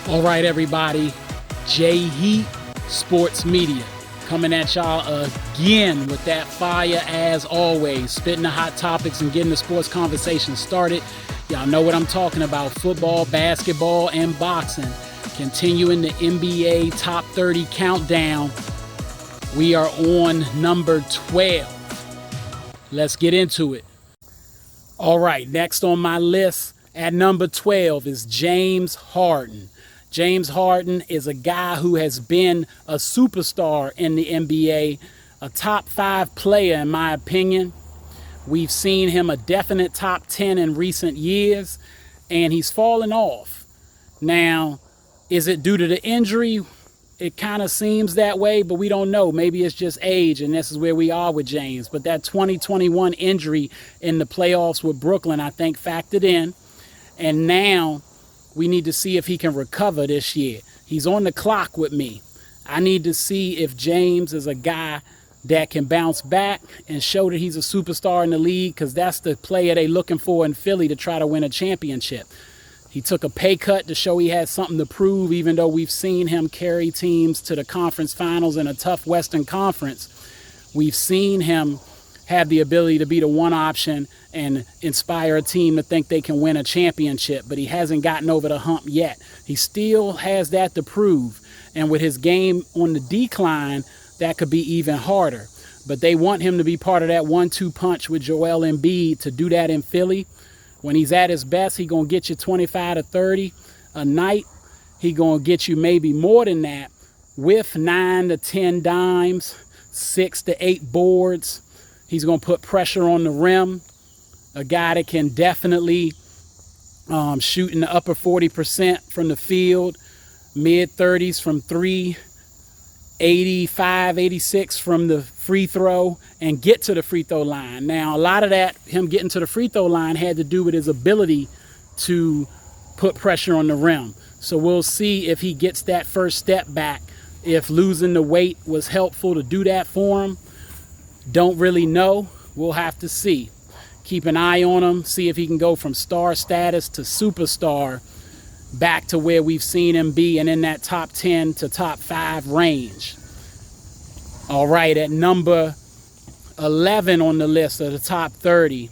All right, everybody. J Heat Sports Media coming at y'all again with that fire as always, spitting the hot topics and getting the sports conversation started. Y'all know what I'm talking about: football, basketball, and boxing. Continuing the NBA Top 30 countdown. We are on number 12. Let's get into it. All right, next on my list at number 12 is James Harden. James Harden is a guy who has been a superstar in the NBA, a top 5 player in my opinion. We've seen him a definite top 10 in recent years, and he's fallen off. Now, is it due to the injury? It kind of seems that way, but we don't know. Maybe it's just age, and this is where we are with James. But that 2021 injury in the playoffs with Brooklyn, I think, factored in. And now we need to see if he can recover this year. He's on the clock with me. I need to see if James is a guy that can bounce back and show that he's a superstar in the league, because that's the player they're looking for in Philly to try to win a championship. He took a pay cut to show he had something to prove, even though we've seen him carry teams to the conference finals in a tough Western Conference. We've seen him have the ability to be the one option and inspire a team to think they can win a championship, but he hasn't gotten over the hump yet. He still has that to prove, and with his game on the decline, that could be even harder. But they want him to be part of that 1-2 punch with Joel Embiid to do that in Philly. When he's at his best, he's going to get you 25 to 30 a night. He's going to get you maybe more than that with 9 to 10 dimes, 6 to 8 boards. He's going to put pressure on the rim. A guy that can definitely shoot in the upper 40% from the field, mid-30s from 3, 85, 86 from the free throw, and get to the free throw line. Now, a lot of that, him getting to the free throw line, had to do with his ability to put pressure on the rim. So we'll see if he gets that first step back, if losing the weight was helpful to do that for him. Don't really know. We'll have to see. Keep an eye on him, see if he can go from star status to superstar back to where we've seen him be, and in that top 10 to top 5 range. All right, at number 11 on the list of the top 30,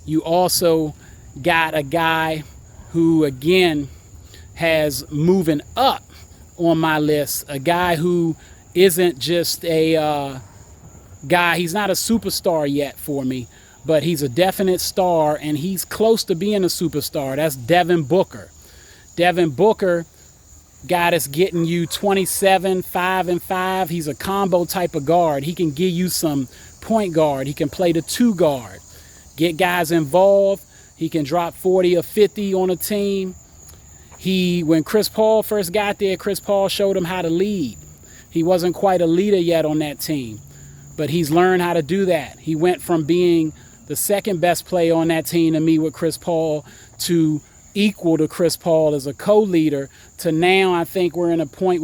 you also got a guy who, again, has moving up on my list, a guy who isn't just a guy, he's not a superstar yet for me, but he's a definite star, and he's close to being a superstar. That's Devin Booker. Devin Booker, guy that's getting you 27, 5 and 5. He's a combo type of guard. He can give you some point guard. He can play the 2 guard, get guys involved. He can drop 40 or 50 on a team. When Chris Paul first got there, Chris Paul showed him how to lead. He wasn't quite a leader yet on that team, but he's learned how to do that. He went from being the second best player on that team to me with Chris Paul to equal to Chris Paul as a co-leader, to now I think we're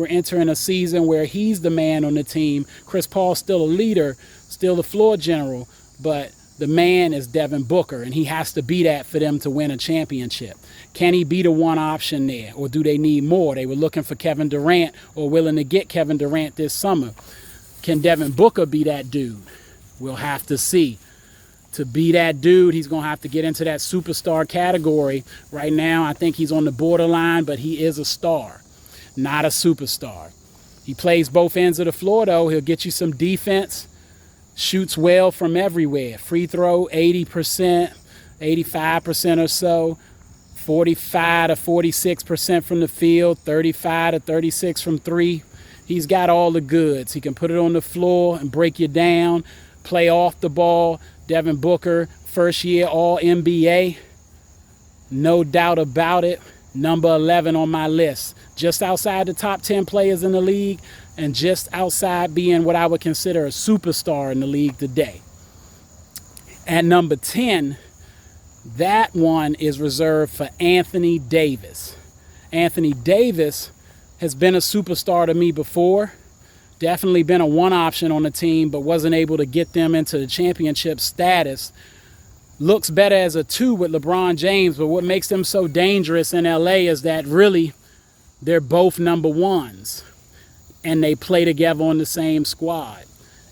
entering a season where he's the man on the team. Chris Paul's still a leader, still the floor general, but the man is Devin Booker, and he has to be that for them to win a championship. Can he be the one option there, or do they need more? They were looking for Kevin Durant, or willing to get Kevin Durant this summer. Can Devin Booker be that dude? We'll have to see. To be that dude, he's going to have to get into that superstar category. Right now, I think he's on the borderline, but he is a star, not a superstar. He plays both ends of the floor, though. He'll get you some defense, shoots well from everywhere. Free throw, 80%, 85% or so, 45 to 46% from the field, 35 to 36 from 3. He's got all the goods. He can put it on the floor and break you down, play off the ball. Devin Booker, first year All-NBA, no doubt about it. Number 11 on my list, just outside the top 10 players in the league, and just outside being what I would consider a superstar in the league today. At number 10, that one is reserved for Anthony Davis. Anthony Davis has been a superstar to me before. Definitely been a one option on the team, but wasn't able to get them into the championship status. Looks better as a 2 with LeBron James, but what makes them so dangerous in LA is that really They're both number ones, and they play together on the same squad.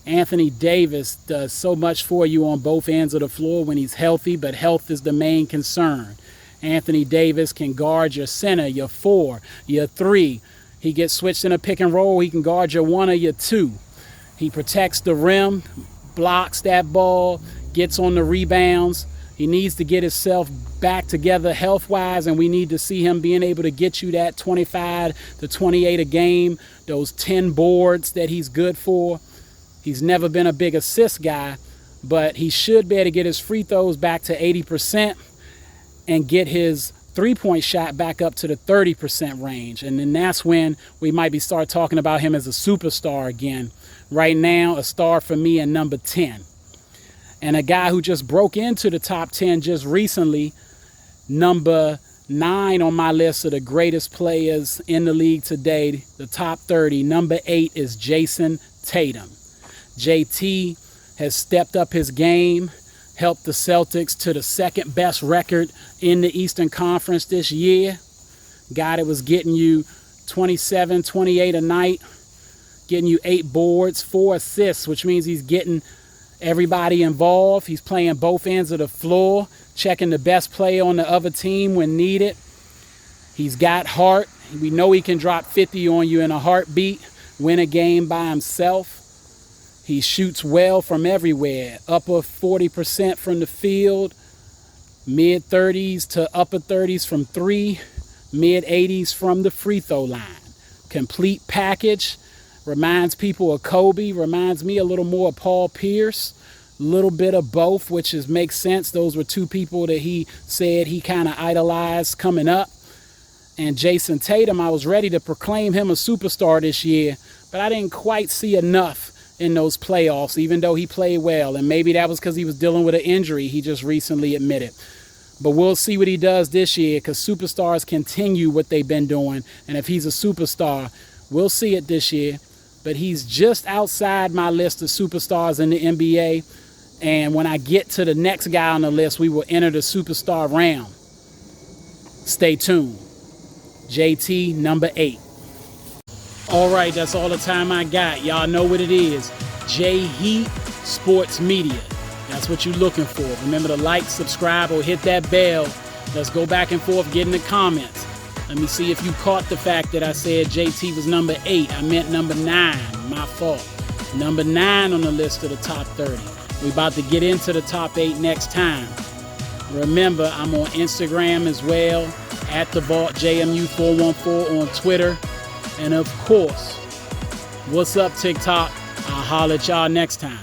Anthony Davis does so much for you on both ends of the floor when he's healthy, but health is the main concern. Anthony Davis can guard your center, your 4, your 3. He gets switched in a pick and roll. He can guard your 1 or your 2. He protects the rim, blocks that ball, gets on the rebounds. He needs to get himself back together health-wise, and we need to see him being able to get you that 25 to 28 a game, those 10 boards that he's good for. He's never been a big assist guy, but he should be able to get his free throws back to 80% and get his three-point shot back up to the 30% range. And then that's when we might be start talking about him as a superstar again. Right now, a star for me in number 10. And a guy who just broke into the top 10 just recently, number 9 on my list of the greatest players in the league today, the top 30. Number 8 is Jayson Tatum. JT has stepped up his game, helped the Celtics to the second best record in the Eastern Conference this year. Guy that was getting you 27, 28 a night, getting you 8 boards, 4 assists, which means he's getting everybody involved. He's playing both ends of the floor, checking the best play on the other team when needed. He's got heart. We know he can drop 50 on you in a heartbeat, win a game by himself. He shoots well from everywhere, upper 40% from the field, mid-30s to upper 30s from 3, mid-80s from the free throw line. Complete package. Reminds people of Kobe, reminds me a little more of Paul Pierce, a little bit of both, which makes sense. Those were 2 people that he said he kind of idolized coming up. And Jayson Tatum, I was ready to proclaim him a superstar this year, but I didn't quite see enough in those playoffs, even though he played well. And maybe that was because he was dealing with an injury he just recently admitted. But we'll see what he does this year, because superstars continue what they've been doing. And if he's a superstar, we'll see it this year. But he's just outside my list of superstars in the NBA. And when I get to the next guy on the list, we will enter the superstar round. Stay tuned. JT, number 8. All right, that's all the time I got. Y'all know what it is. J-Heat Sports Media. That's what you're looking for. Remember to like, subscribe, or hit that bell. Let's go back and forth, get in the comments. Let me see if you caught the fact that I said JT was number 8. I meant number 9. My fault. Number 9 on the list of the top 30. We're about to get into the top 8 next time. Remember, I'm on Instagram as well, @TheVaultJMU414 on Twitter. And of course, what's up, TikTok? I'll holler at y'all next time.